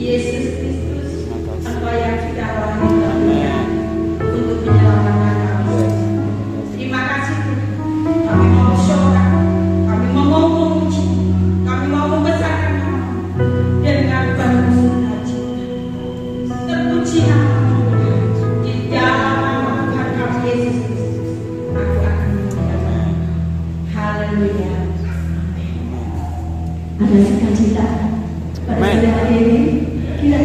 Yesus Kristus, Engkau yang sudah lahir dalam dunia untuk menyelamatkan kami. Terima kasih Tuhan. Kami mau bersyukur, kami mau memuji, kami mau membesarkan nama dengan penuh sukacita. Terpuji nama di dalam nama Tuhan kami Yesus Kristus. Aku akan memuliakan. Haleluya. Ada sukacita pada saat ini. Kita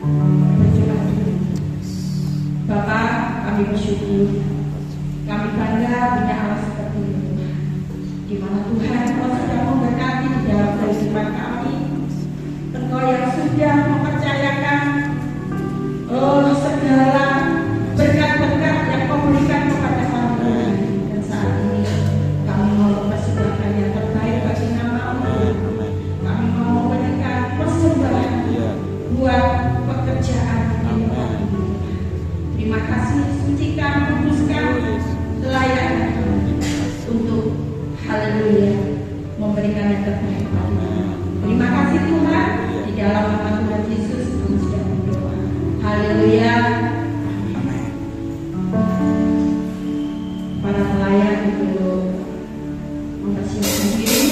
Berdoa dulu. Bapak, kami bersyukur. Kami bangga punya Allah seperti itu, Tuhan. Di mana Tuhan Engkau sudah memberkati di dalam kehidupan kami. Engkau yang sudah mempercayakan segala berkat-berkat yang Kau berikan kepada kami. Dan saat ini kami mau mempersembahkan yang terbaik bagi nama-Mu. Kami mau memberikan persembahan buat pekerjaan ini. Terima kasih, sucikan, kuduskan, layanan untuk haleluya memberikan yang terbaik bagi. Terima kasih Tuhan, di dalam nama Tuhan Yesus kami sudah berdoa. Haleluya. Para pelayan untuk mempersiapkan diri.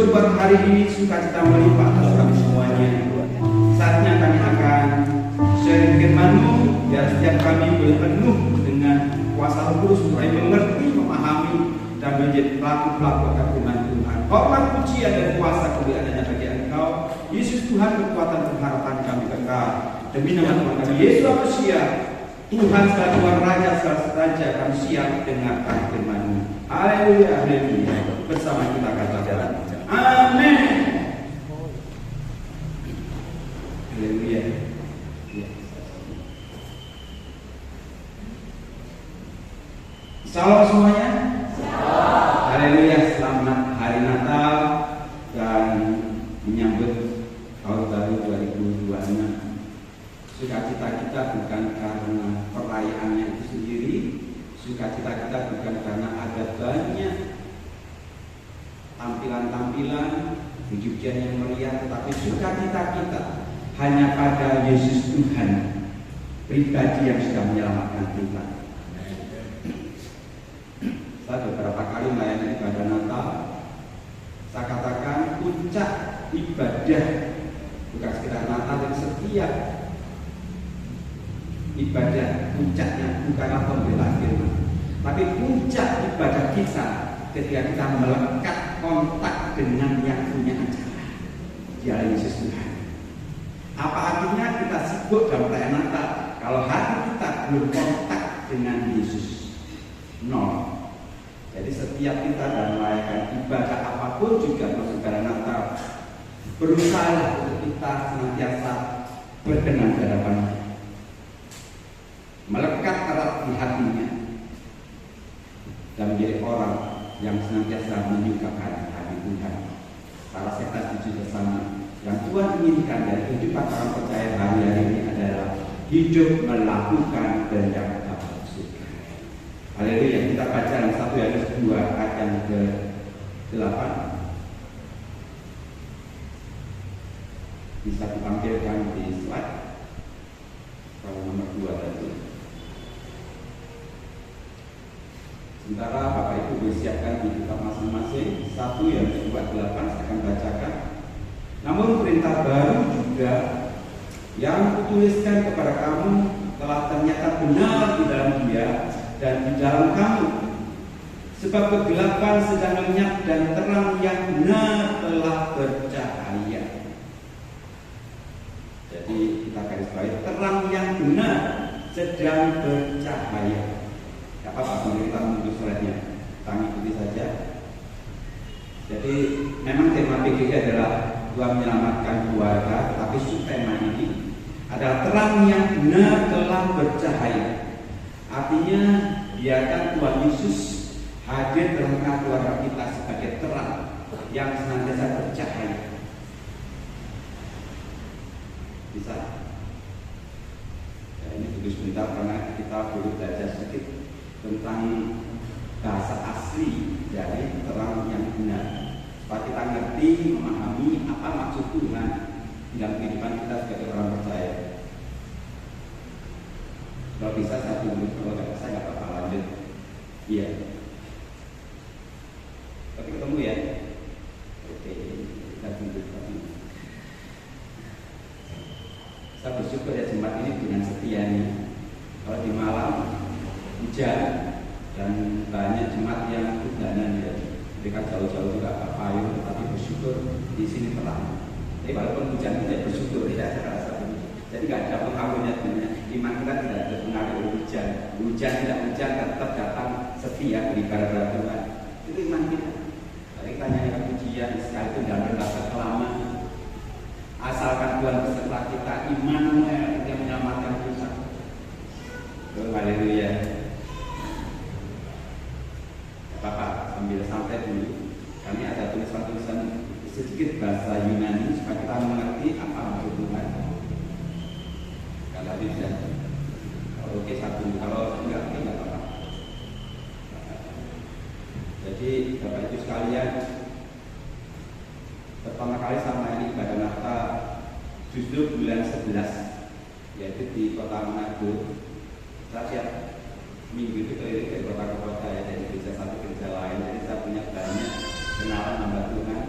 Syukur buat hari ini, sukacita melimpah atas kami semuanya. Saatnya kami akan sharing firman-Mu, biar setiap kami boleh penuh dengan kuasa Roh Kudus supaya mengerti, memahami, dan menjadi pelaku-pelaku akan firman Tuhan. Hormat, pujian, dan kuasa kemuliaan-Nya bagi Engkau, Yesus Tuhan, kekuatan pengharapan kami kekal. Demi nama Tuhan kami Yesus Manusia, Tuhan segala Tuhan Raja segala Raja, kami siap dengarkan firman-Mu. Haleluya, haleluya. Bersama kita katakan amin. Haleluya. Salam semuanya. Haleluya, selamat hari Natal dan menyambut tahun baru 2026. Sukacita kita bukan karena perayaannya itu sendiri, sukacita kita bukan karena ada banyak tampilan-tampilan pujian yang meriah, tetapi sukacita kita hanya pada Yesus Tuhan pribadi yang sudah menyelamatkan kita. Saya beberapa kali melayani ibadah Natal, saya katakan puncak ibadah bukan sekedar Natal, dan setiap ibadah puncaknya bukanlah pembelaan firman, tapi puncak ibadah kita ketika kita melekat kontak dengan yang punya acara, Dia Yesus Tuhan. Apa artinya kita sibuk dalam perayaan Natal kalau hati kita belum kontak dengan Yesus? Nol. Jadi setiap kita dalam merayakan ibadah apapun juga saudara Natal, berusaha untuk kita senantiasa berkenan di hadapan-Nya, melekat erat di hatinya, dan menjadi orang yang senantiasa menyukakan hati Tuhan. Para kita setuju bersama yang Tuhan inginkan dari kehidupan orang percaya hari-hari ini adalah hidup melakukan kehendak Bapa surga. Haleluya. Kita baca dalam 1 Yohanes 2 ayat yang ke-8. Bisa ditampilkan di slide kalau nomor 2 tadi. Sementara Bapak Ibu bersiapkan di kitab masing-masing, 1 Yohanes 2:8 saya akan bacakan. Namun perintah baru juga yang kutuliskan kepada kamu telah ternyata benar di dalam Dia dan di dalam kamu, sebab kegelapan sedang lenyap dan terang yang benar telah bercahaya. Jadi kita garis bawahi, terang yang benar sedang bercahaya. Tidak apa-apa, kita menunjuk slide-nya, kita ikuti saja. Jadi memang tema PGG adalah Tuhan menyelamatkan keluarga, tapi subtema ini adalah terang yang benar telah bercahaya. Artinya biarkan Tuhan Yesus hadir dalam keluarga kita sebagai terang yang senantiasa bercahaya. Bisa? Ya, ini tunggu sebentar karena kita perlu belajar sedikit tentang bahasa asli dari terang yang benar, supaya kita ngerti, memahami apa maksud Tuhan dalam kehidupan kita sebagai orang percaya. Kalau bisa 1 menit, kalau nggak bisa nggak apa-apa, lanjut. Iya. Tapi ketemu ya. Oke, kita tunggu tadi. Saya bersyukur ya jemaat ini dengan setianya. Kalau di malam hujan dan banyak jemaat yang hujanan ya, mereka jauh-jauh juga Pak payung, tapi bersyukur di sini terang. Tapi walaupun hujan kita bersyukur ya, saya rasa ini. Jadi nggak ada pengaruhnya sebenarnya. Iman kita tidak terpengaruh oleh hujan. Hujan tidak hujan tetap datang setia beribadah Tuhan. Itu iman kita. Kalau kita nyanyikan pujian sekalipun dalam bahasa lama, asalkan Tuhan beserta kita, Immanuel yang menyelamatkan kita. Haleluya. Bapak sambil santai dulu, kami ada tulisan-tulisan sedikit bahasa Yunani supaya kita mengerti apa maksud Tuhan. Kalau bisa, kalau oke satu, kalau enggak oke enggak apa-apa. Jadi Bapak Ibu sekalian, pertama kali sama ini ibadah Natal justru bulan 11, yaitu di Kota Manado. Saya siap minggu itu keliling dari kota ke kota ya, dari gereja satu ke gereja lain. Jadi saya punya banyak kenalan hamba Tuhan.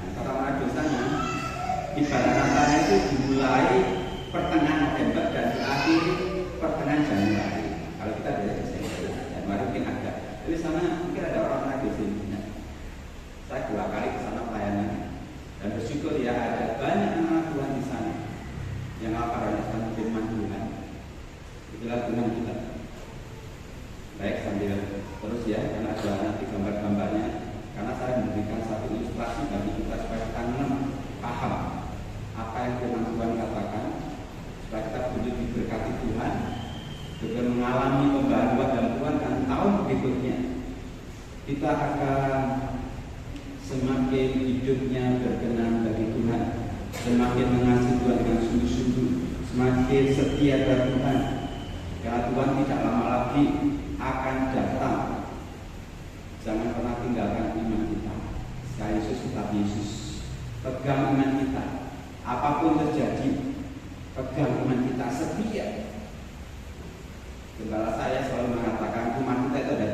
Nah, kata mana dosanya? Ibadah Natalnya itu dimulai pertengahan November dan berakhir pertengahan Januari. Kalau kita dari Januari mungkin ada. Jadi sana mungkin ada orang di sini. Nah, saya 2 kali ke sana pelayanan dan bersyukur ya ada banyak anak Tuhan di sana yang melakukan firman Tuhan. Itulah Tuhan kita. Baik, sambil terus ya, karena ada nanti gambar-gambarnya. Karena saya memberikan satu ilustrasi bagi kita supaya kita paham apa yang firman Tuhan katakan, supaya kita betul diberkati Tuhan, juga mengalami pembaruan dalam Tuhan dan tahun berikutnya kita akan semakin hidupnya berkenan bagi Tuhan, semakin mengasihi Tuhan dengan sungguh-sungguh, semakin setia kepada Tuhan. Karena Tuhan tidak lama lagi akan datang. Jangan pernah tinggalkan iman kita. Sekali Yesus tetap Yesus. Pegang iman kita. Apapun terjadi, pegang iman kita, setia. Gembala saya selalu mengatakan rumah kita itu ada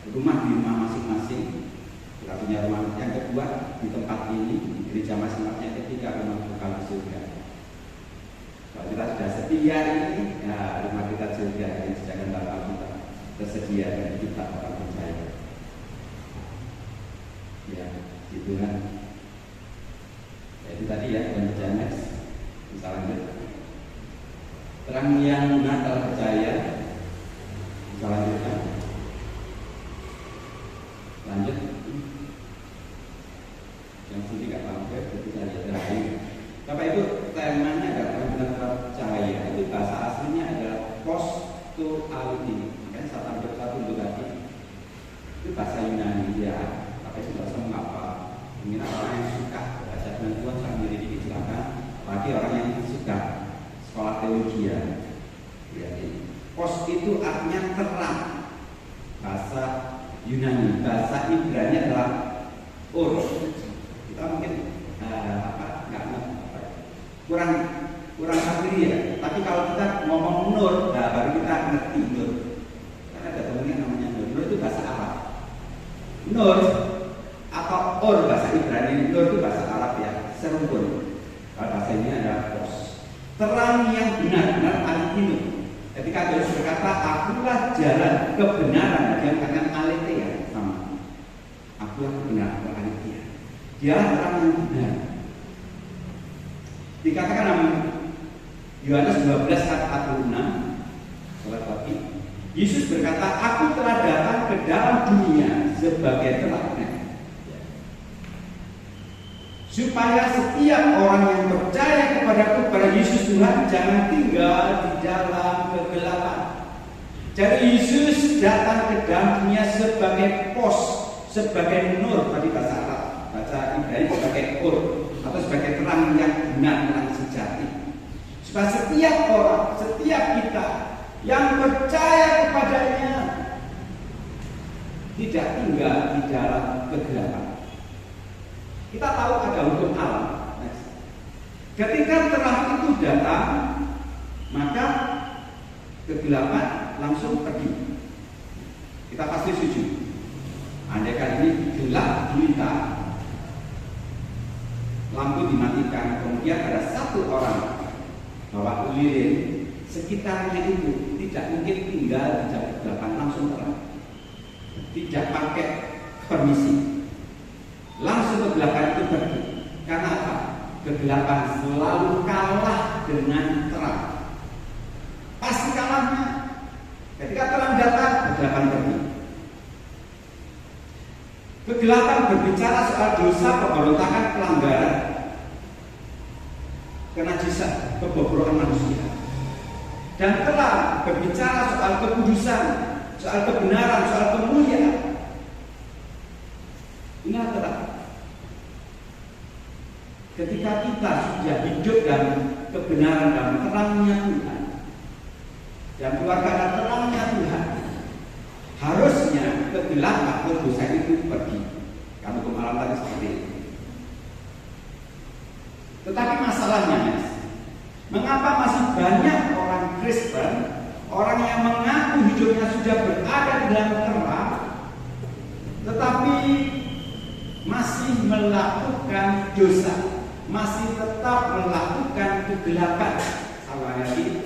3. Rumah di rumah masing-masing. Kita punya rumah yang kedua di tempat ini, di gereja masing-masing. Yang ketiga rumah bukan surga. Kalau kita sudah setia ini, ya rumah kita surga yang disediakan Bapa kita tersedia dan kita orang percaya. Ya, gitu kan. Ya, itu tadi ya, dan James. Bisa lanjut. Terang yang Natal percaya. Bisa lanjutkan. Lanjut. Yang sini tidak mampu, kita lihat terakhir. Bapak Ibu, temanya adalah benar-benar percaya. Itu bahasa aslinya adalah postuality. Makanya saya tampil satu untuk tadi. Itu bahasa Yunani ya. Tapi itu bahasa mengapa? Mungkin orang yang suka baca dengan Tuhan sambil diri silakan. Bagi orang yang suka sekolah teologi ya. Pos itu artinya terang. Bahasa Yunani, bahasa Ibrani adalah ur. Kita mungkin kurang ngerti ya. Tapi kalau kita ngomong nur, nah baru kita ngerti nur. Karena ada temennya namanya nur. Nur itu bahasa Arab. Nur atau or bahasa Ibrani. Nur itu bahasa Arab ya, serumpun. Kalau bahasa ini adalah pos. Terang yang benar-benar al-inu. Ketika Yesus berkata, akulah jalan kebenaran, dia mengatakan aletheia sama. Akulah kebenaran, aletheia. Dialah terang yang benar. Dikatakan dalam Yohanes 12 ayat 46, sahabat Bapak, Yesus berkata, aku telah datang ke dalam dunia sebagai terang, supaya setiap orang yang percaya kepada Yesus Tuhan jangan tinggal di dalam kegelapan. Jadi Yesus datang ke dalam dunia sebagai pos, sebagai nur, tadi bahasa Arab, bahasa Ibrani sebagai ur, atau sebagai terang yang benar, terang sejati. Supaya setiap orang, setiap kita yang percaya kepadanya tidak tinggal di dalam kegelapan. Kita tahu ada hukum alam. Ketika terang itu datang, maka kegelapan langsung pergi. Kita pasti setuju. Andai kali ini gelap gulita, lampu dimatikan, kemudian ada satu orang bawa lilin, sekitarnya itu tidak mungkin tinggal di dalam kegelapan, langsung terang. Tidak pakai permisi. Langsung kegelapan itu pergi. Karena apa? Kegelapan selalu kalah dengan terang. Pasti kalahnya. Ketika terang datang, kegelapan pergi. Kegelapan berbicara soal dosa, pemberontakan, pelanggaran, kenajisan, kebobrokan manusia. Dan terang berbicara soal kekudusan, soal kebenaran, soal kemuliaan. Ingat terang. Ketika kita sudah hidup dalam kebenaran dalam terangnya Tuhan dan keluar dalam terangnya Tuhan, harusnya kegelapan atau dosa itu pergi. Karena hukum alam tadi seperti itu. Tetapi masalahnya, mengapa masih banyak orang Kristen, orang yang mengaku hidupnya sudah berada di dalam terang, tetapi masih melakukan dosa, masih tetap melakukan kegelapan. Sama lagi,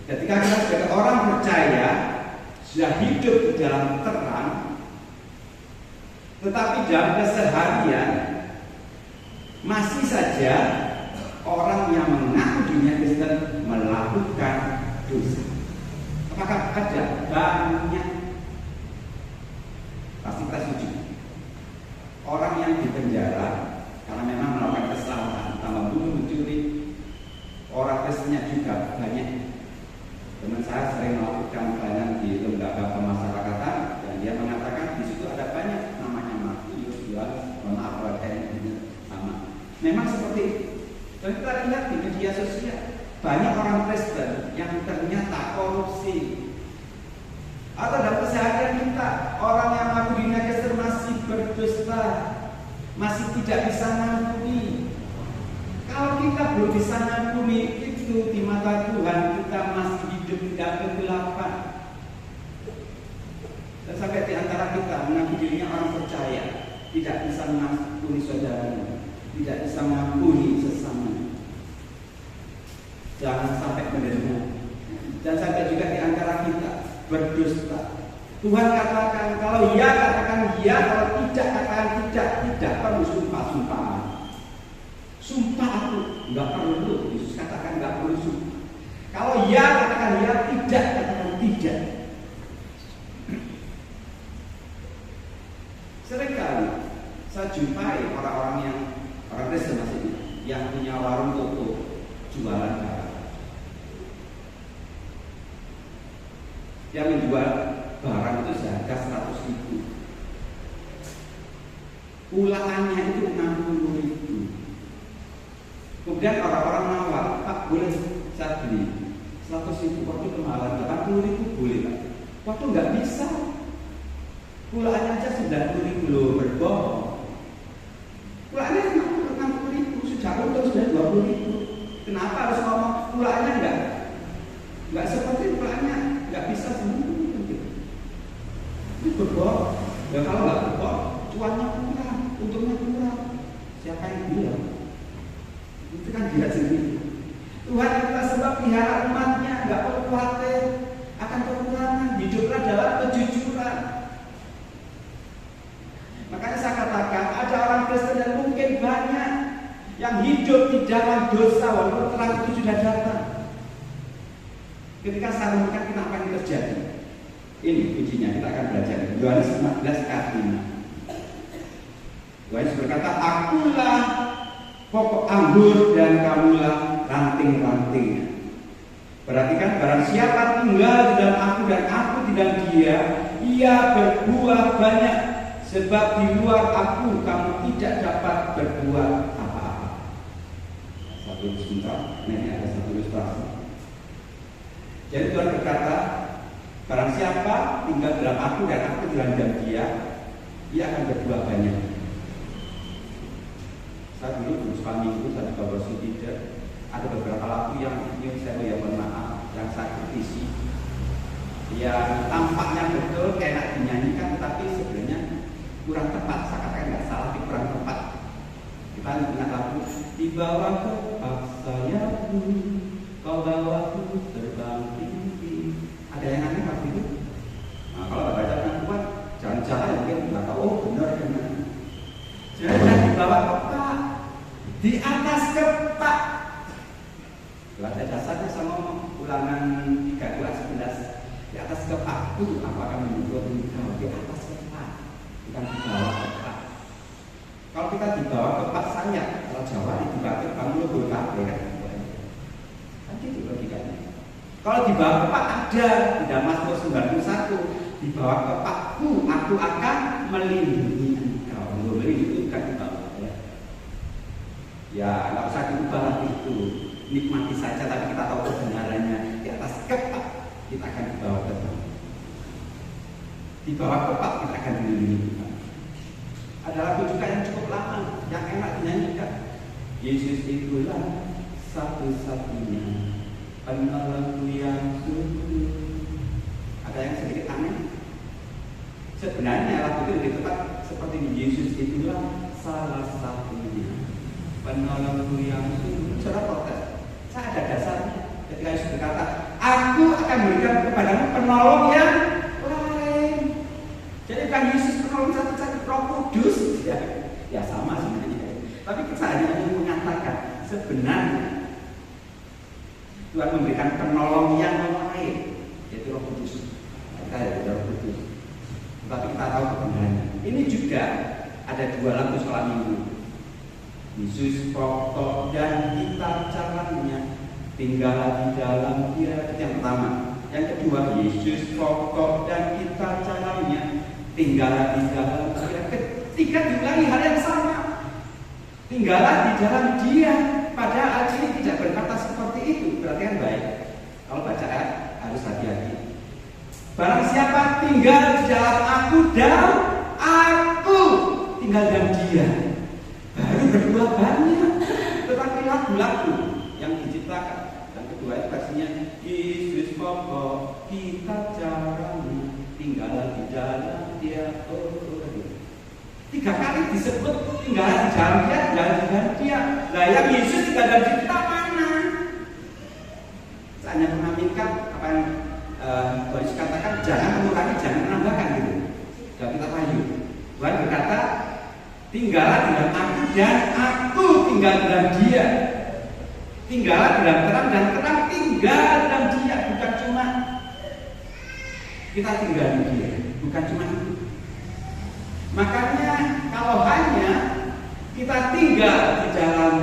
ketika kita sebagai orang percaya sudah hidup di dalam terang, tetapi dalam keseharian masih saja orang yang mengaku dirinya Kristen melakukan dosa. Apakah ada? Banyak. Pasti kita setuju. Orang yang dipenjara karena memang melakukan kesalahan, entah membunuh, mencuri, orang Kristennya juga banyak. Teman saya sering melakukan pelayanan di lembaga pemasyarakatan dan dia mengatakan di situ ada banyak namanya Matius, Yohanes, sama. Memang seperti itu. Dan kita lihat di media sosial banyak orang Kristen yang ternyata korupsi. Atau dalam keseharian kita orang yang mengaku dirinya Kristen masih berdusta, masih tidak bisa ngampuni. Kalau kita belum bisa ngampuni itu di mata Tuhan kita masih hidup di dalam kegelapan. Dan sampai di antara kita mengaku dirinya orang percaya tidak bisa mengampuni saudaranya, tidak bisa mengampuni sesamanya. Jangan sampai menerima. Dan sampai juga di antara kita berdusta. Tuhan katakan kalau ya katakan ya, kalau tidak katakan tidak perlu sumpah-sumpahan. Sumpah aku nggak perlu, Yesus katakan nggak perlu sumpah. Kalau ya katakan ya, tidak katakan tidak. Seringkali saya jumpai orang Kristen maksudnya yang punya warung toko jualan barang. Yang menjual barang itu seharga 100.000. Ulaannya itu 60.000. Kemudian orang-orang nawar, Pak boleh saya beli 100.000, waktu kemahalan 80.000 boleh Pak. Waktu nggak bisa. Ulaannya aja 90.000 loh, berbohong. Ulaannya 60.000, sudah untung sudah 20.000. Kenapa harus ngomong ulaannya nggak seperti ulaannya? Nggak bisa semua gitu. Itu berbohong. Ya kalau nggak berbohong, cuannya kurang, untungnya kurang. Siapa yang bilang? Itu kan dia sendiri. Tuhan kita sebab pelihara umatnya, nggak perlu khawatir akan kekurangan. Hiduplah dalam kejujuran. Makanya saya katakan ada orang Kristen yang mungkin banyak yang hidup di dalam dosa walaupun terang itu sudah datang. Ketika saya mengatakan kenapa ini terjadi, ini kuncinya kita akan belajar. Yohanes 14 ayat 5. Yohanes berkata, akulah pokok anggur dan kamulah ranting-rantingnya. Perhatikan, barang siapa tinggal di dalam aku dan aku di dalam dia, ia berbuah banyak. Sebab di luar aku kamu tidak dapat berbuat apa-apa. Satu sebentar, ini ada satu ilustrasi. Jadi Tuhan berkata, barang siapa tinggal dalam aku dan aku dalam dia akan berbuah banyak. Saya dulu beberapa minggu saya bawa tidak ada beberapa lagu yang ingin saya mohon maaf, yang saya kritisi, yang tampaknya betul enak dinyanyikan, tapi sebenarnya kurang tepat. Saya katakan nggak salah, tapi kurang tepat. Kita ingat lagu di bawah kepak sayapmu, kau bawaku terbang tinggi. Ada yang aneh waktu itu? Nah, kalau baca yang kuat, jangan-jangan mungkin nggak tahu. Oh benar benar. Jadi di bawah kepak, di atas kepak. Ada dasarnya saya ngomong Ulangan 32:11. Di atas kepakku aku akan menunjuk engkau. Di atas kepak, bukan di bawah kepak. Kalau kita di bawah kepak sayap, kalau Jawa di bawah kepak mulut kan? Itu logikanya. Kalau di bawah kepak ada di dalam Mazmur 91, di bawah kepakku aku akan melindungi engkau. Melindungi bukan di bawah ya nggak usah diubah itu, nikmati saja, tapi kita tahu kebenarannya. Di atas kepak kita akan di bawah kepak, di bawah kepak kita akan melindungi. Ada lagu juga yang cukup lama, yang enak dinyanyikan. Yesus itulah satu-satunya penolongku yang sungguh. Ada yang sedikit aneh. Sebenarnya lagu itu lebih tepat seperti Yesus itulah salah satunya penolongku yang sungguh. Saudara protes, saya ada dasarnya. Ketika Yesus berkata, aku akan berikan kepadamu penolong yang lain. Jadi bukan Yesus penolong satu-satu, Roh Kudus. Ya sama sebenarnya. Tapi saya hanya ingin mengatakan sebenarnya Tuhan memberikan penolong yang lain, yaitu Roh Kudus. Kita ada Roh Kudus. Tapi kita tahu kebenarannya. Ini juga ada dua lampu sekolah minggu. Yesus pokok dan kita caranya, tinggal di dalam Dia. Itu yang pertama. Yang kedua, Yesus pokok dan kita caranya, tinggal di dalam Dia. Ketiga diulangi hal yang sama. Tinggallah di dalam Dia. Padahal ayat ini tidak berkata seperti itu. Perhatikan baik. Kalau baca ayat harus hati-hati. Barang siapa tinggal di dalam aku dan aku tinggal dalam Dia, baru berbuah banyak. Tetapi lagu-lagu yang diciptakan, yang kedua itu versinya Yesus pokok kita caranya, tinggal di dalam Dia. Tiga kali disebut tinggal di dalam Dia, tinggal di dalam Dia. Lah yang Yesus tinggal dalam kita mana? Saya hanya mengaminkan apa yang Tuhan Yesus katakan, jangan mengurangi, jangan menambahkan gitu. Dan kita payu. Tuhan berkata, tinggallah dalam aku dan aku tinggal dalam Dia. Tinggallah dalam terang dan terang tinggal dalam Dia. Bukan cuma kita tinggal di Dia, bukan cuma itu. Makanya kalau hanya kita tinggal di dalam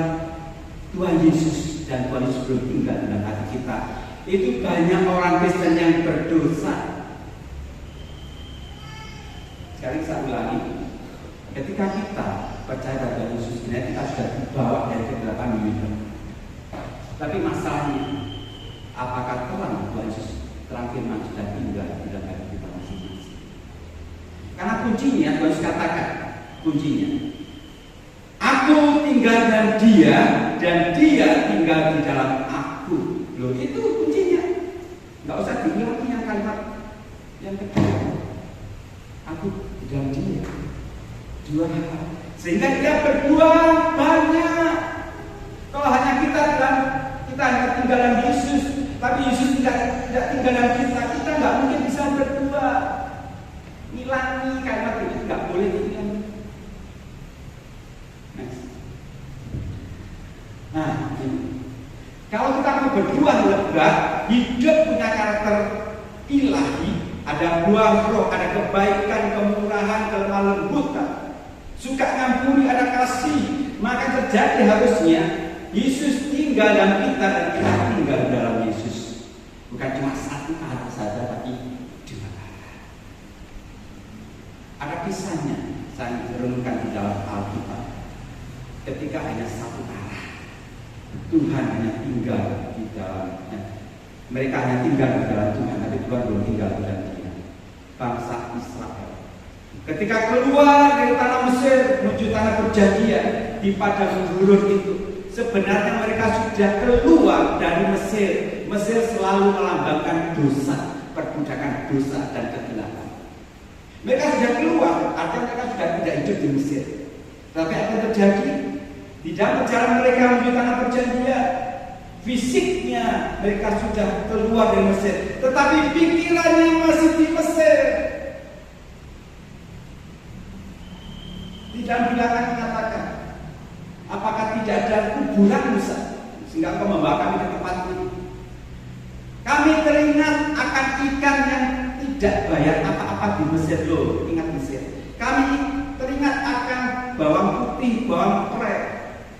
Tuhan Yesus dan Tuhan Yesus belum tinggal dalam hati kita, itu banyak orang Kristen yang berdosa. Sekarang saya ulangi, ketika kita percaya pada Yesus, sebenarnya kita sudah dibawa dari kegelapan dunia. Tapi masalahnya, apakah terang Tuhan Yesus, terang firman sudah tinggal di dalam hati kita masing-masing? Karena kuncinya, Tuhan Yesus katakan, kuncinya, aku tinggal dalam Dia dan Dia tinggal di dalam aku. Loh, itu kuncinya. Nggak usah diulangi yang kalimat yang kedua. Aku di dalam Dia. Dua hal. Sehingga Dia berbuah banyak. Kalau hanya kita hanya tinggal dalam Yesus, tapi Yesus tidak tinggal dalam kita nggak mungkin bisa berbuah. Ngilangi kalimat ini nggak boleh diulangi. Nah, ini. Kalau kita mau berbuah lebat, hidup punya karakter ilahi, ada buah roh, ada kebaikan, kemurahan, kelemah lembutan, suka ngampuni, ada kasih, maka terjadi harusnya Yesus tinggal dalam kita dan kita tinggal dalam Yesus. Bukan cuma satu arah saja, tapi dua arah. Ada kisahnya, saya renungkan di dalam Alkitab. Ketika hanya satu arah, Tuhan hanya tinggal di dalamnya. Mereka hanya tinggal di dalam Tuhan, tapi Tuhan belum tinggal di dalam dia. Bangsa Israel ketika keluar dari tanah Mesir menuju tanah perjanjian di padang gurun itu, sebenarnya mereka sudah keluar dari Mesir. Mesir selalu melambangkan dosa, perbudakan dosa dan kegelapan. Mereka sudah keluar, artinya mereka sudah tidak hidup di Mesir. Tapi apa yang terjadi? Di dalam perjalanan mereka menuju tanah perjanjian, fisiknya mereka sudah keluar dari Mesir, tetapi pikirannya masih di Mesir. Di dalam bilangan mengatakan, apakah tidak ada kuburan Musa sehingga engkau membawa kami ke tempat ini? Kami teringat akan ikan yang tidak bayar apa-apa di Mesir. Loh, ingat Mesir. Kami teringat akan bawang putih, bawang prei,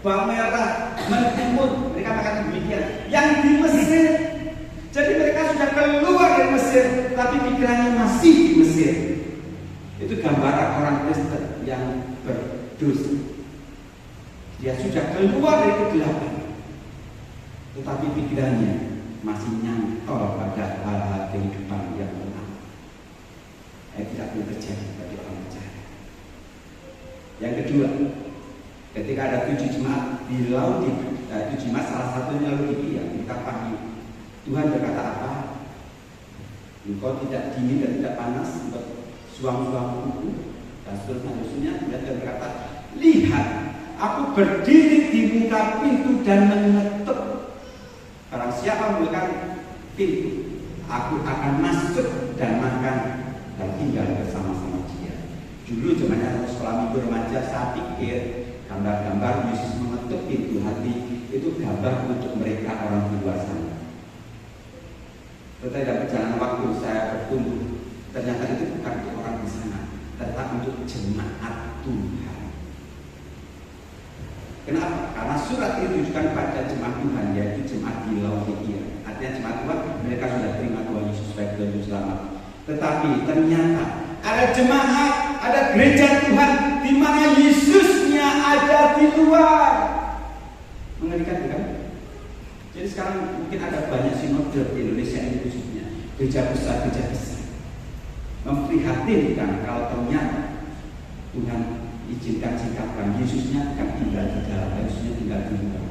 bawang merah, mentimun. Mereka makan demikian yang di Mesir. Jadi mereka sudah keluar dari Mesir, tapi pikirannya masih di Mesir. Itu gambaran orang Kristen yang berdosa. Dia sudah keluar dari kegelapan, tetapi pikirannya masih nyantol pada hal-hal kehidupan yang benar. Tidak boleh terjadi bagi orang percaya. Yang kedua, ketika ada 7 jemaat di laut, 7 jemaat salah satunya Laodikia, kita pahami Tuhan berkata apa? Engkau tidak dingin dan tidak panas, untuk suam-suam kuku dan seterusnya. Dia berkata, lihat, aku berdiri di muka pintu dan mengetuk. Barang siapa membuka pintu, aku akan masuk dan makan dan tinggal bersama-sama dia. Dulu zamannya sekolah minggu remaja, saya pikir gambar-gambar Yesus mengetuk pintu hati itu gambar untuk mereka orang di luar sana. Tetapi dalam perjalanan waktu saya bertumbuh, ternyata itu bukan untuk orang di sana, tetapi untuk jemaat Tuhan. Kenapa? Karena surat itu ditujukan pada jemaat Tuhan, yaitu jemaat di Laodikia. Artinya jemaat Tuhan, mereka sudah terima Tuhan Yesus sebagai Tuhan Juru Selamat. Tetapi ternyata ada jemaat, ada gereja Tuhan di mana Yesusnya ada di luar. Mengerikan bukan? Jadi sekarang mungkin ada banyak sinode di Indonesia ini khususnya, gereja besar. Memprihatinkan kalau ternyata Tuhan izinkan sikapkan Yesusnya bukan tinggal di dalam, Yesusnya tinggal di luar.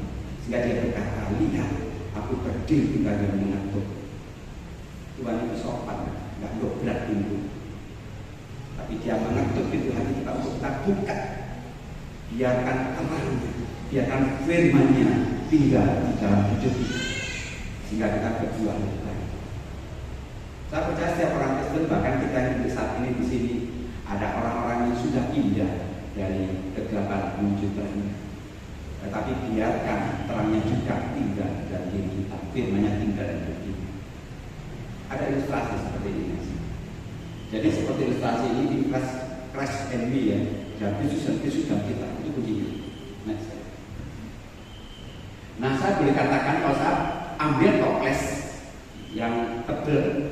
Sehingga dia berkata, lihat, aku berdiri tinggal dan mengetuk. Tuhan itu sopan, nggak berat pintu. Tapi dia mengetuk pintu hati kita untuk kita buka. Biarkan terangnya, biarkan firman-Nya tinggal di dalam hidup kita, sehingga kita berjuang lebih baik. Saya percaya setiap orang Kristen, bahkan kita yang saat ini di sini, ada orang-orang yang sudah pindah dari kegelapan menuju terang. Tetapi biarkan terangnya juga tinggal dalam diri kita, firman-Nya tinggal dalam diri kita. Ada ilustrasi seperti ini. Jadi seperti ilustrasi ini di Crash and Be ya, dan Yesus dalam kita itu begini. Next. Nah, saya boleh katakan kalau saya ambil toples yang tebal,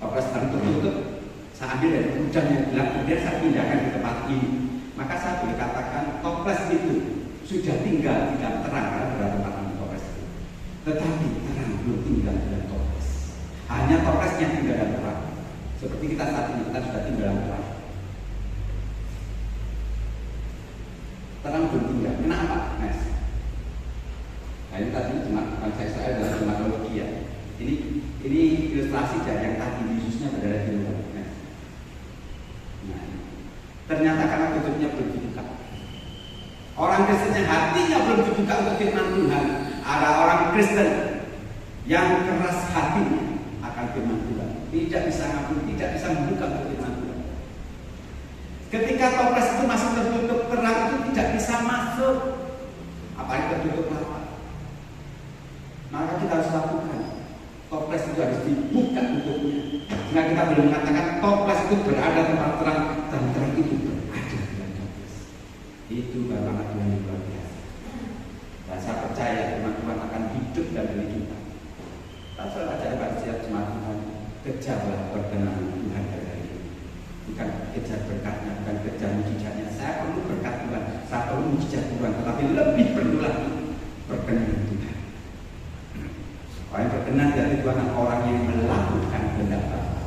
toples tertutup, saya ambil dari ujung yang gelap, kemudian saya pindahkan ke tempat ini. Maka saya boleh katakan toples itu sudah tinggal di dalam terang karena berada tempat toples itu. Tetapi terang belum tinggal di dalam toples. Hanya toplesnya tinggal dalam terang. Seperti kita saat ini, kita sudah tinggal dalam terang. Terang belum tinggal. Kenapa? Nice. Nah, ini tadi jemaat saya adalah jemaat Laodikia. Ini ilustrasi dari yang tadi Yesusnya berada di luar. Nah, ternyata karena tutupnya belum dibuka. Orang Kristen yang hatinya belum dibuka untuk firman Tuhan. Ada orang Kristen yang keras hatinya akan firman Tuhan, tidak bisa ngaku, tidak bisa membuka untuk firman Tuhan. Ketika toples itu masih tertutup, terang itu tidak bisa masuk. Apalagi tertutup rapat. Maka kita harus lakukan. Toples itu harus dibuka tutupnya. Sehingga kita belum mengatakan toples itu berada tempat terang dan terang itu berada di dalam toples. Itu bagaimana Tuhan yang luar biasa. Dan saya percaya firman Tuhan akan hidup dalam diri kita. Saya ajar pada setiap jemaat Tuhan, kejarlah perkenan Tuhan dari ini. Bukan kejar berkatnya, bukan kejar mujizatnya. Saya perlu berkat Tuhan, saya perlu mujizat Tuhan, tetapi lebih perlu lagi perkenan Tuhan. Orang yang berkenan dari Tuhan, orang yang melakukan kehendak Bapa,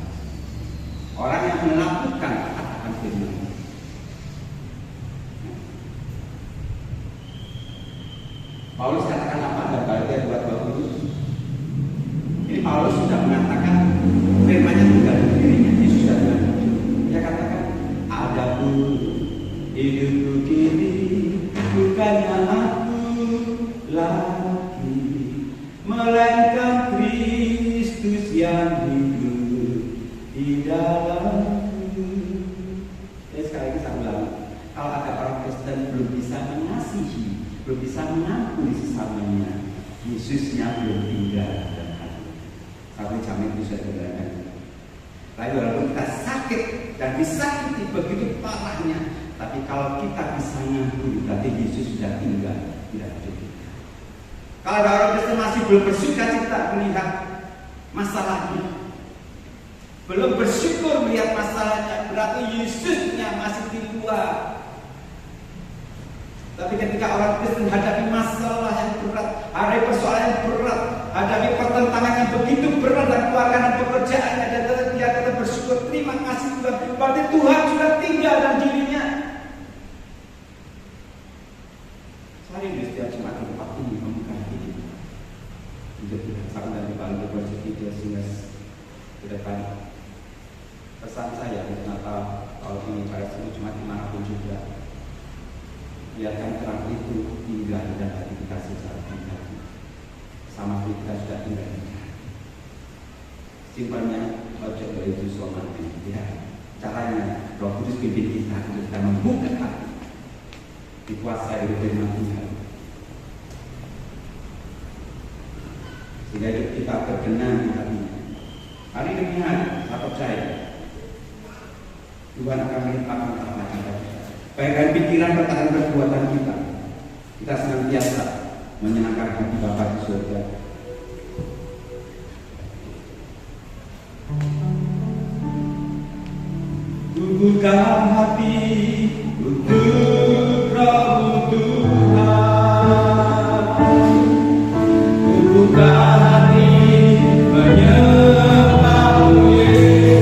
orang yang melakukan kata-kata firman. Paulus katakan apa dalam Galatia 2:20? Ini Paulus sudah mengatakan firman-Nya tinggal di dirinya, Yesus sudah bilang. Dia katakan, adapun hidupku kini bukannya aku lagi, melainkan Kristus yang hidup di dalamku. Jadi sekali lagi saya ulang, kalau ada orang Kristen belum bisa mengasihi, belum bisa mengampuni sesamanya, Yesusnya belum tinggal dalam hati. Satu jamin itu saya katakan. Lalu walaupun kita sakit dan disakiti begitu parahnya, tapi kalau kita bisa mengampuni, berarti Yesus sudah tinggal di dalam hidup kita. Kalau ada orang Kristen masih belum bersuka cita melihat masalahnya, belum bersyukur melihat masalahnya, berarti Yesusnya masih di luar. Tapi ketika orang Kristen hadapi masalah yang berat, hadapi persoalan yang berat, hadapi pertentangan yang begitu berat dan keluarga dan pekerjaannya, dan dia tetap bersyukur, terima kasih Tuhan, berarti Tuhan sudah tinggal dalam dirinya. Saya di setiap jemaat di tempat ini membuka hati hidup Tuhan sampai dari bangku bersedia sehingga ke depan. Pesan saya di Natal tahun ini pada seluruh jemaat dimanapun juga, biarkan terang itu tinggal di dalam hati kita secara pribadi, sama seperti kita sudah tinggal di sana. Simpannya ojo itu somati, ya. Caranya Roh Kudus pimpin kita untuk kita membuka hati, dikuasai oleh firman Tuhan, sehingga hidup kita berkenan di hatinya. Hari demi hari, saya percaya Tuhan akan melimpahkan rahmat kita. Baik dari pikiran, perkataan, perbuatan kita, kita senantiasa menyenangkan hati Bapa di surga. Gugurkan hati untuk Roh Tuhan, gugurkan hati menyembah Yesus.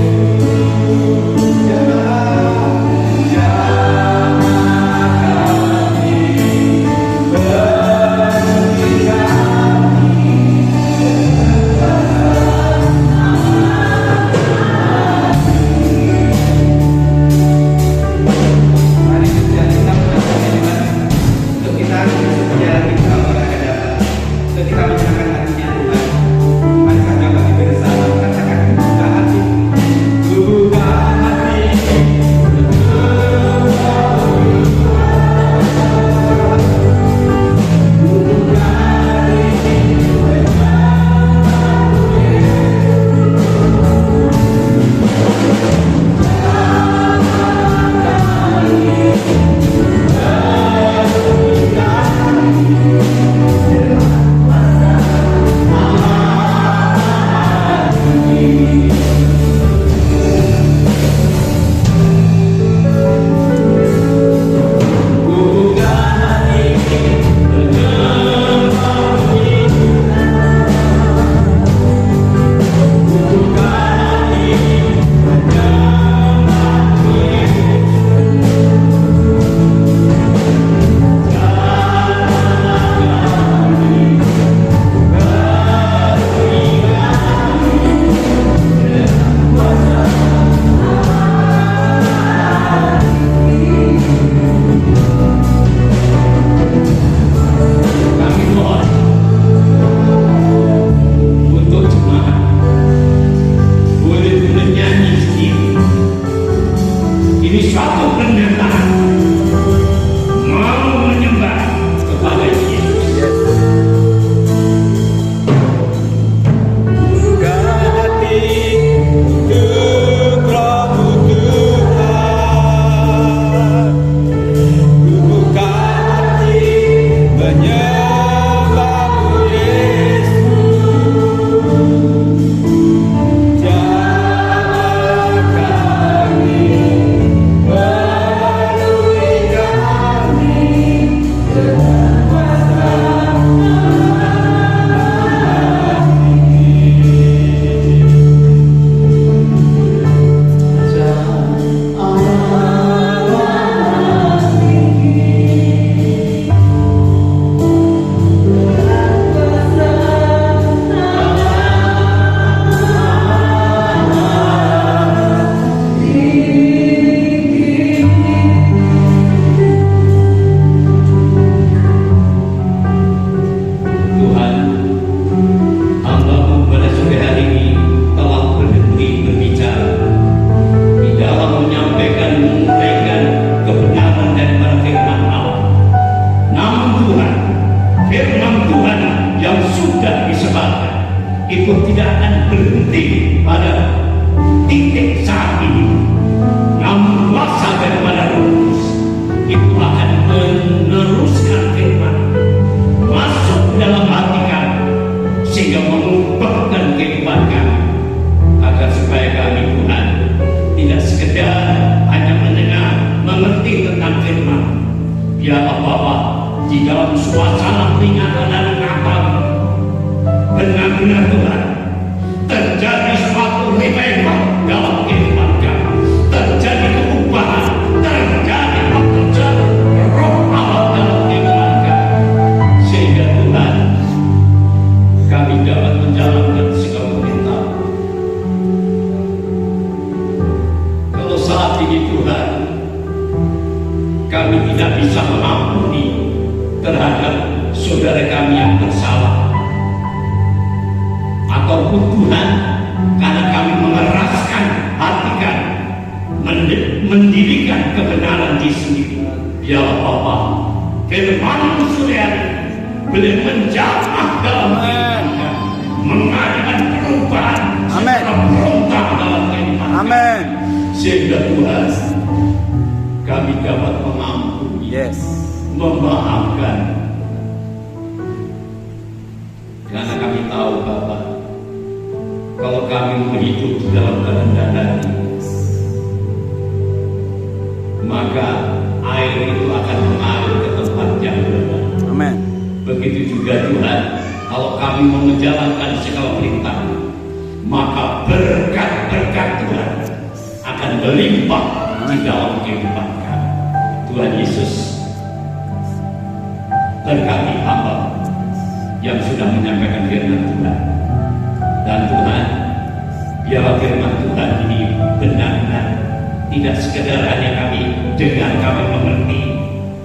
Jangan kami Kami tidak bisa mengampuni kami yang bersalah, ataupun Tuhan karena kami mengeraskan hati kami, mendirikan kebenaran di sini. Ya Bapa, firman sore hari boleh menjamah dalam kehidupan kami, mengadakan perubahan secara berontak dalam kehidupan kami, sehingga Tuhan kami dapat mengampuni, memaafkan. Karena kami tahu Bapa, kalau kami hidup dalam kerendahan hati, maka air itu akan mengalir ke tempat yang benar. Amin. Begitu juga Tuhan, kalau kami mau menjalankan segala perintah, maka berkat-berkat Tuhan akan berlimpah di dalam kehidupan kami. Tuhan Yesus, berkati hamba yang sudah menyampaikan firman Tuhan. Dan Tuhan, biarlah firman Tuhan ini benar-benar tidak sekedar hanya kami dengar, kami mengerti,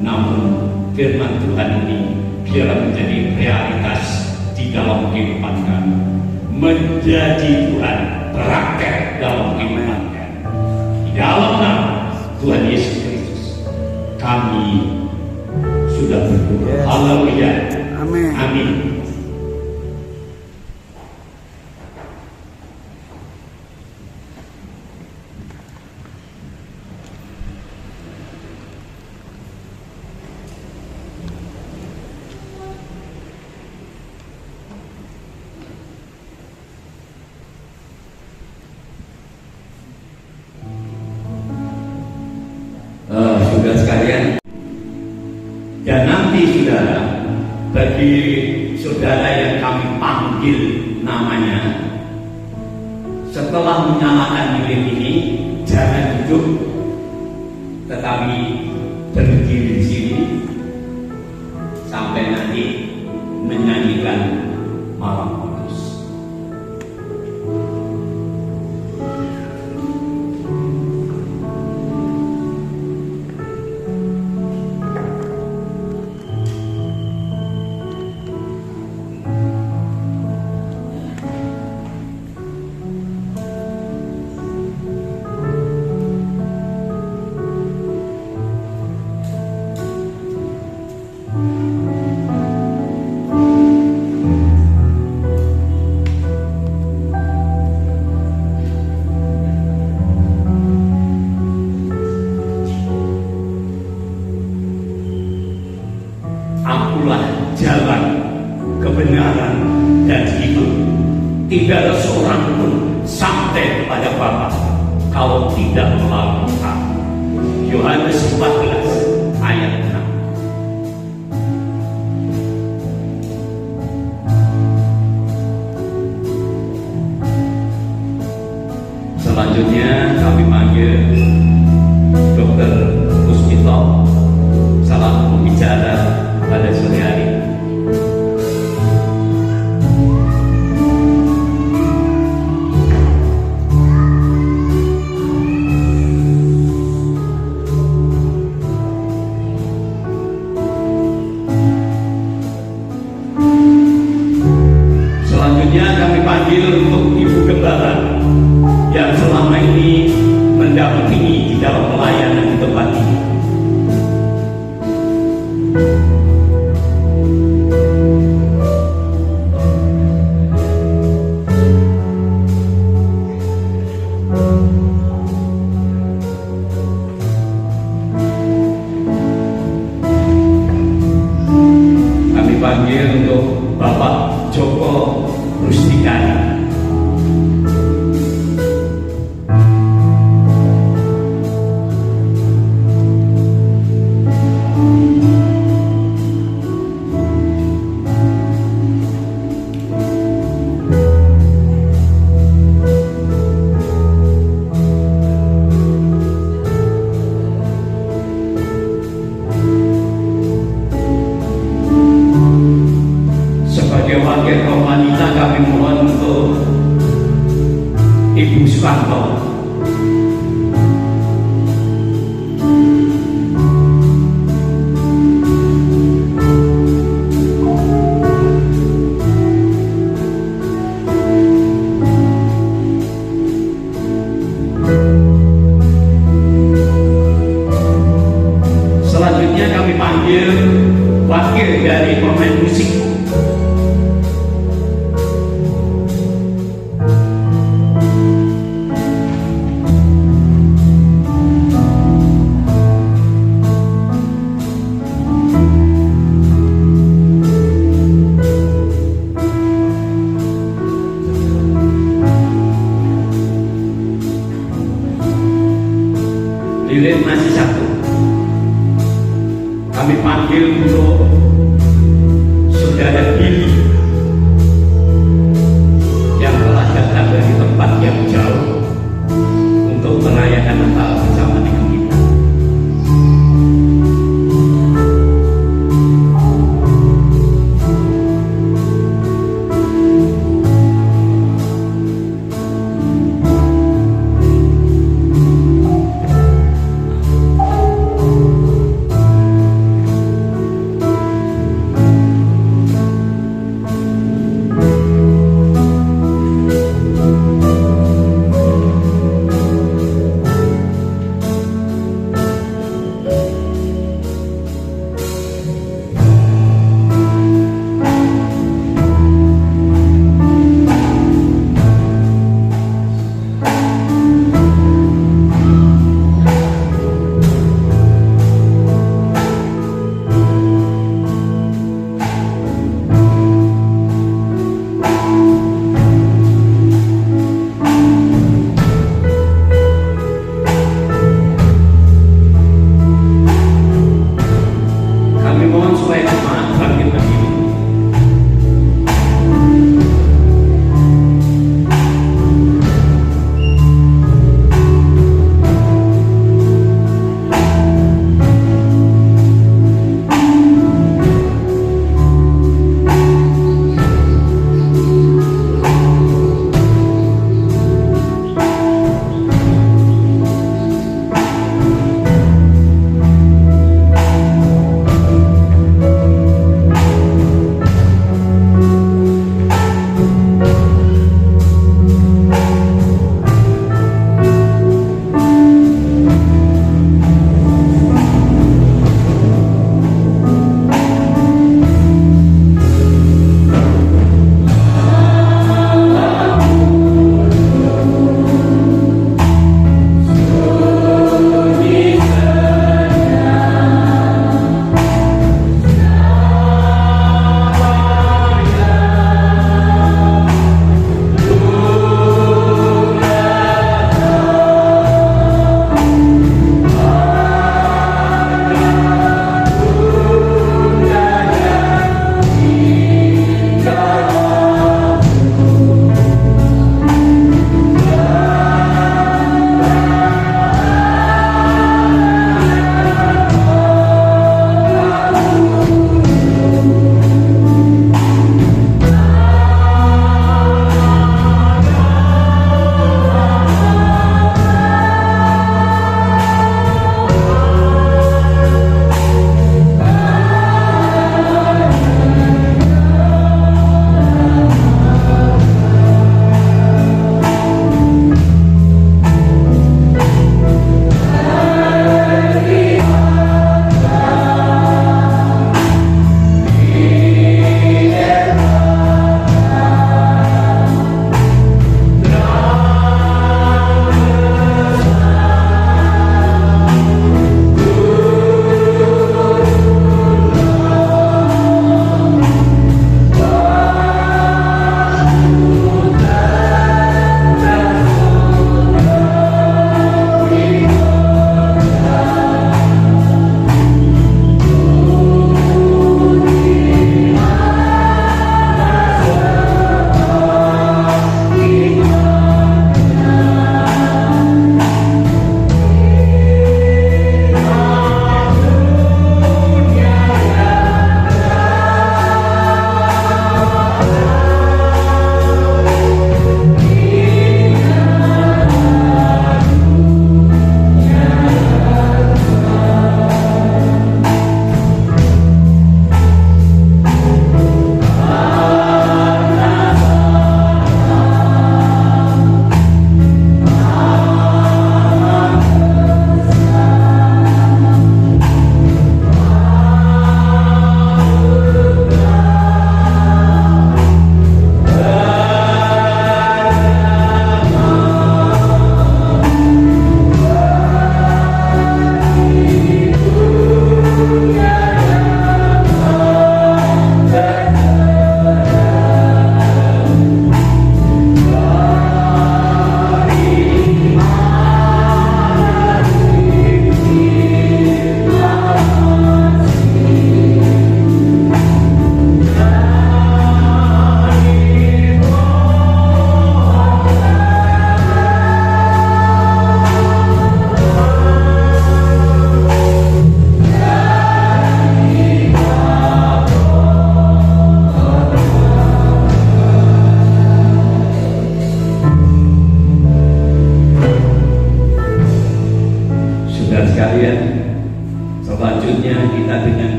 namun firman Tuhan ini biarlah menjadi realitas di dalam kehidupan kami, menjadi Tuhan praktek dalam kehidupan kami. Di dalam nama Tuhan Yesus Kristus kami sudah berdoa. Haleluya. Amin. Amin. Saudara sekalian, dan nanti saudara, bagi saudara yang kami panggil namanya, setelah menyalakan lilin ini, jangan duduk, tetapi berdiri di sini sampai nanti menyanyikan Malam Kudus. Akulah jalan, kebenaran, dan hidup. Tidak ada seorang pun sampai kepada Bapa kalau tidak melalui Aku. Yohanes 14 ayat 6. Selanjutnya kami panggil Dr. Puspito salah pembicara pada sore hari. Selanjutnya kami panggil untuk Ibu Gembala yang selama ini mendampingi di dalam pelayanan di tempat ini. Kami panggil untuk Bapak Joko Rustikani. Sebagai wakil kaum wanita, kami mohon untuk Ibu Sukanto.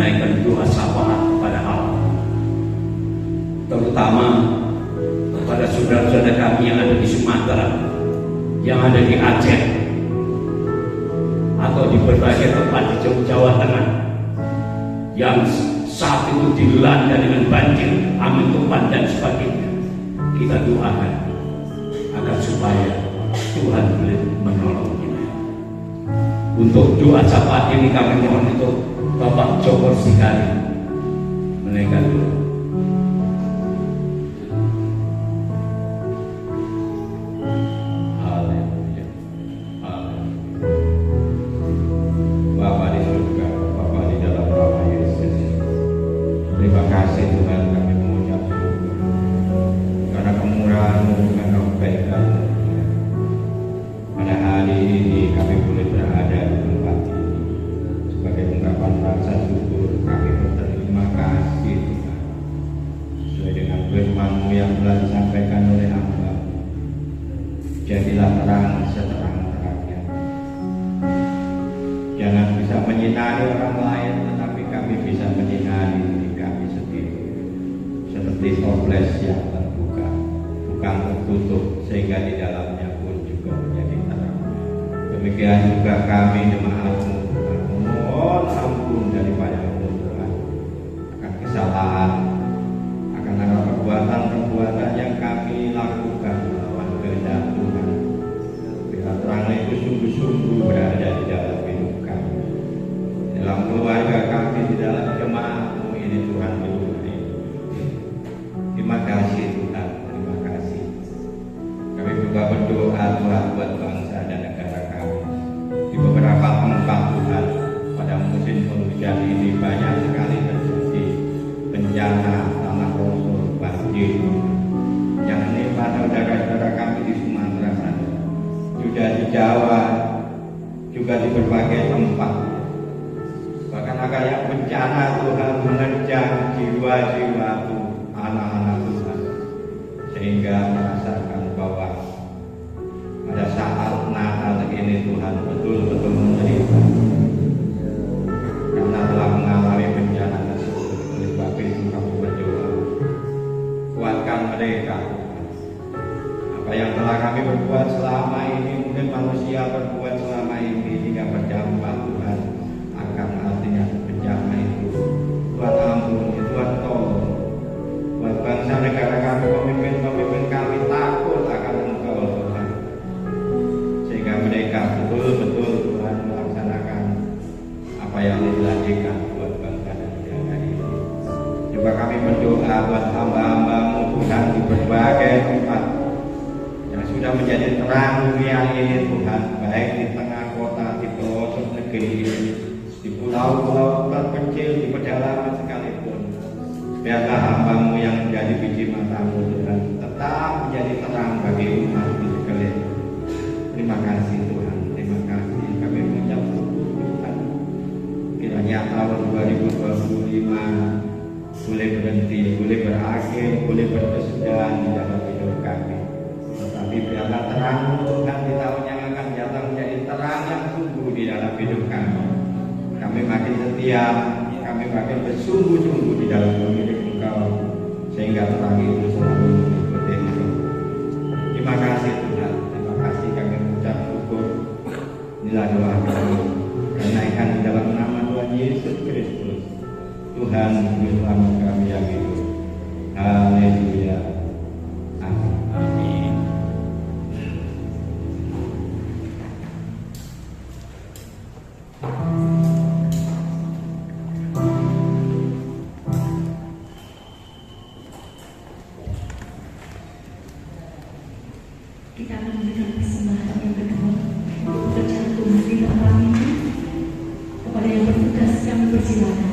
menaikkan doa syafaat kepada Allah, terutama kepada saudara-saudara kami yang ada di Sumatera, yang ada di Aceh, atau di berbagai tempat di Jawa Tengah yang saat itu dilanda dengan banjir, angin topan dan sebagainya. Kita doakan agar supaya Tuhan boleh menolong kita. Untuk doa syafaat ini kami mohon untuk Bapak Joko Sikari menaikkan doa. Jadilah terang seterang-terangnya. Jangan bisa menyinari orang lain, tetapi kami bisa menyinari diri kami sendiri. Seperti toples yang terbuka, bukan tertutup, sehingga di dalamnya pun juga menjadi terang. Demikian juga kami jemaat-Mu, Tuhan, memohon ampun daripada-Mu, Tuhan, akan kesalahan, akan perbuatan-perbuatan yang kami lakukan melawan kehendak Tuhan. Biar terang itu sungguh-sungguh berada di dalam hidup kami, dalam keluarga kami, di dalam jemaat-Mu ini, Tuhan, menyertai. Terima kasih Tuhan, terima kasih. Kami juga berdoa Tuhan buat bangsa dan negara kami. Di beberapa tempat Tuhan, pada musim penghujan ini banyak sekali terjadi bencana tanah longsor, banjir yang menimpa saudara-saudara kami di Sumatera sana, juga di Jawa, juga di berbagai tempat. Bahkan agaknya bencana Tuhan menerjang jiwa-jiwa anak-anak Tuhan, sehingga merasakan bahwa pada saat Natal ini Tuhan betul-betul menderita karena telah mengalami bencana tersebut. Oleh sebab itu kami berdoa, kuatkan mereka Tuhan. Apa yang telah kami berbuat selama ini, mungkin manusia berbuat selama ini, hingga berdampak Tuhan akan artinya bencana itu. Tuhan ampuni, Tuhan tolong. Buat bangsa negara kami, pemimpin-pemimpin kami takut akan Engkau Tuhan, sehingga mereka betul-betul Tuhan melaksanakan apa yang dijanjikan buat bangsa dan negara ini. Juga kami berdoa buat hamba-hamba-Mu Tuhan di berbagai tempat yang sudah menjadi terang dunia ini Tuhan, baik di tengah kota, di pelosok negeri ini, di pulau-pulau terpencil, di pedalaman sekalipun. Biarlah hamba-Mu yang menjadi biji mata-Mu Tuhan tetap menjadi terang bagi umat di sekalian. Terima kasih Tuhan, terima kasih. Kami mengucap syukur Tuhan. Kiranya tahun 2025 boleh berhenti, boleh berakhir, boleh berkesudahan di dalam hidup kami. Tetapi biarlah terang Tuhan di tahun yang akan datang menjadi terang yang sungguh di dalam hidup kami. Kami makin setia, kami makin bersungguh-sungguh di dalam memilih Engkau, sehingga terang itu selalu mengikuti kami. Terima kasih Tuhan, terima kasih. Kami mengucap syukur. Inilah doa kami, naikkan di dalam nama Tuhan Yesus Kristus, Tuhan Selamat kami yang hidup. Haleluya. Amin. Amin. Kita akan memberikan persembahan yang kedua untuk tercantum di dalam ini. Kepada yang bertugas kami persilakan.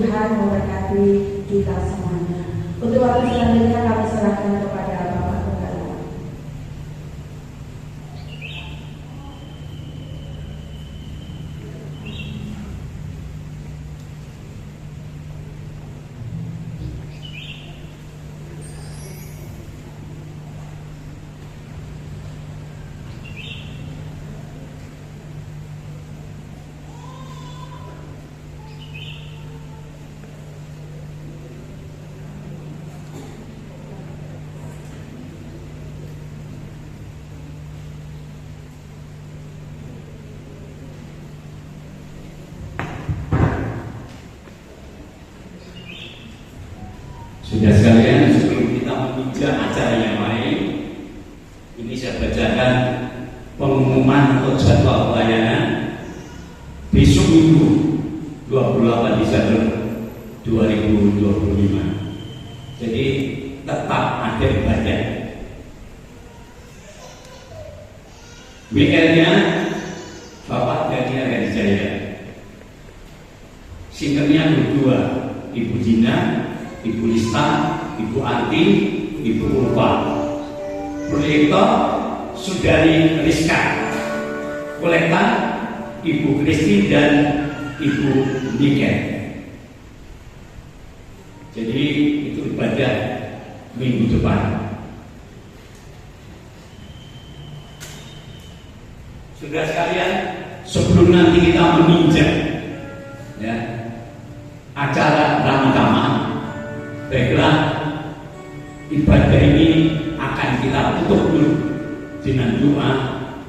Tuhan memberkati kita semuanya. Untuk waktu selanjutnya kami serahkan kepada Bapak Penggala. Sudah sekalian, sebelum kita meninjau acara yang lain, ini saya bacakan pengumuman untuk jadwal pelayanan besok Minggu 28 Desember 2025. Jadi tetap ada ibadah. WL-nya Bapak Daniel Rijaya, singernya berdua, Ibu Dina, Ibu Lista, Ibu Anti, Ibu Ulfa. Proyektor Saudari Rizka. Kolektor Ibu Kristi dan Ibu Niken. Jadi itu ibadah minggu depan. Saudara sekalian, sebelum nanti kita meninjau ya, acara Ramadhan, baiklah, ibadah ini akan kita tutup dulu dengan doa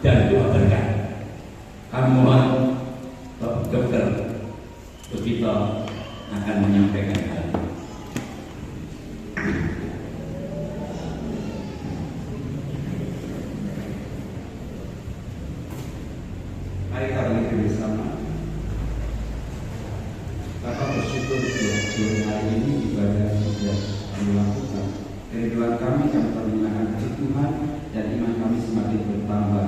dan doa berkat. Kami mohon Dr. Putito akan menyampaikan hal ini. Mari kita berdiri bersama. Bapak bersyukur buat sore hari ini ibadah sudah kami lakukan. Kerinduan kami menyenangkan hati Tuhan dan iman kami semakin bertambah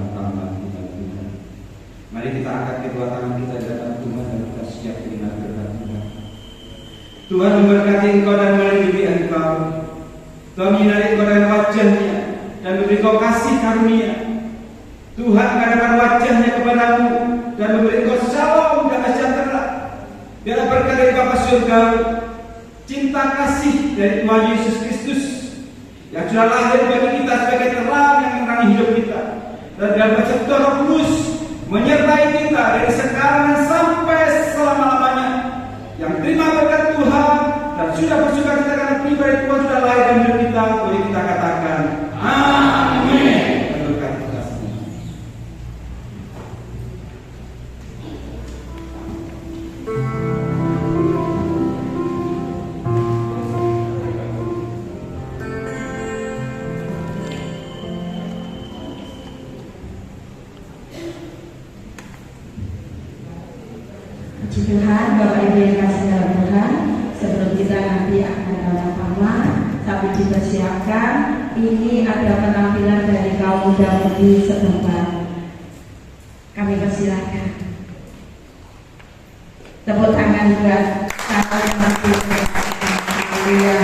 kita Tuhan. Mari kita angkat kedua tangan kita di hadapan Tuhan dan kita siap terima berkat Tuhan. Tuhan memberkati engkau dan melindungi engkau. Tuhan menyinari engkau dengan wajah-Nya dan memberi engkau kasih karunia. Tuhan mengadakan wajah-Nya kepadamu dan memberi engkau shalom dan sejahtera. Biarlah berkat dari Bapa Surgawi, cinta kasih dari Tuhan Yesus Kristus yang sudah lahir bagi kita sebagai terang yang menerangi hidup kita, dan dalam wajah Roh Kudus menyertai kita dari sekarang dan sampai selama-lamanya. Yang terima berkat Tuhan dan sudah bersuka cita karena pribadi Tuhan sudah lahir dalam hidup kita, boleh kita katakan amin. Berkat kita semua. Puji Tuhan, Bapak Ibu yang kasih dalam Tuhan, sebelum kita nanti akan dalam pama, tapi dipersiapkan, ini ada penampilan dari kaum muda-mudi setempat. Kami persilakan. Tepuk tangan buat para yang masih haleluya.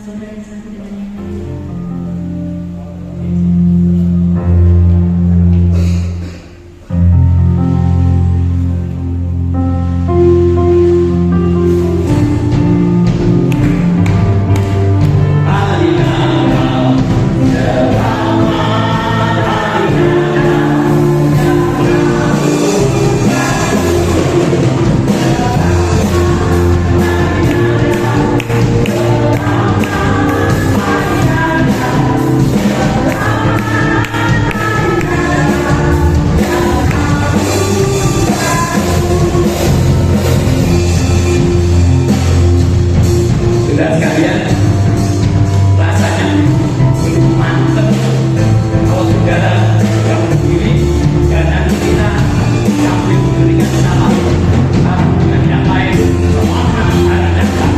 saudara yang satu dengan yang lain. Saudara sekalian, rasanya belum mantap kalau saudara sudah berdiri dan nanti kita sambil memberikan salam satu dengan yang lain. Selamat hari datang.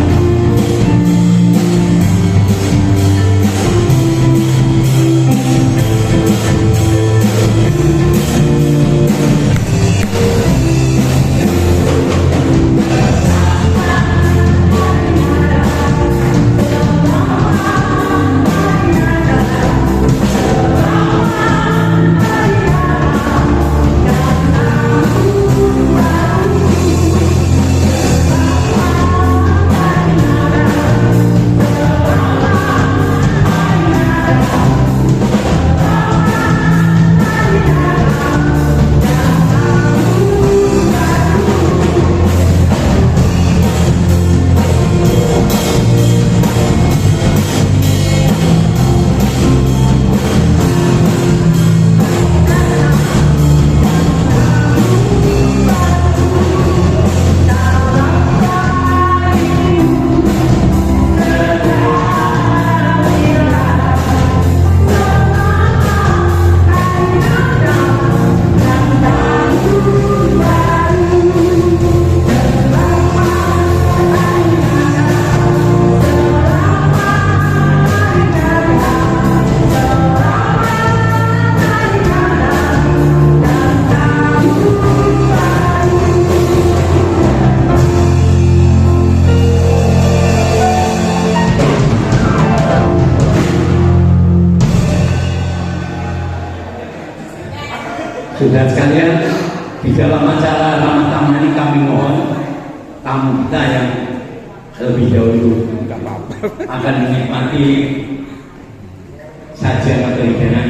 Saudara sekalian, di dalam acara Ramah Tamah ini kami mohon tamu kita yang lebih dahulu akan menikmati sajian atau hidangan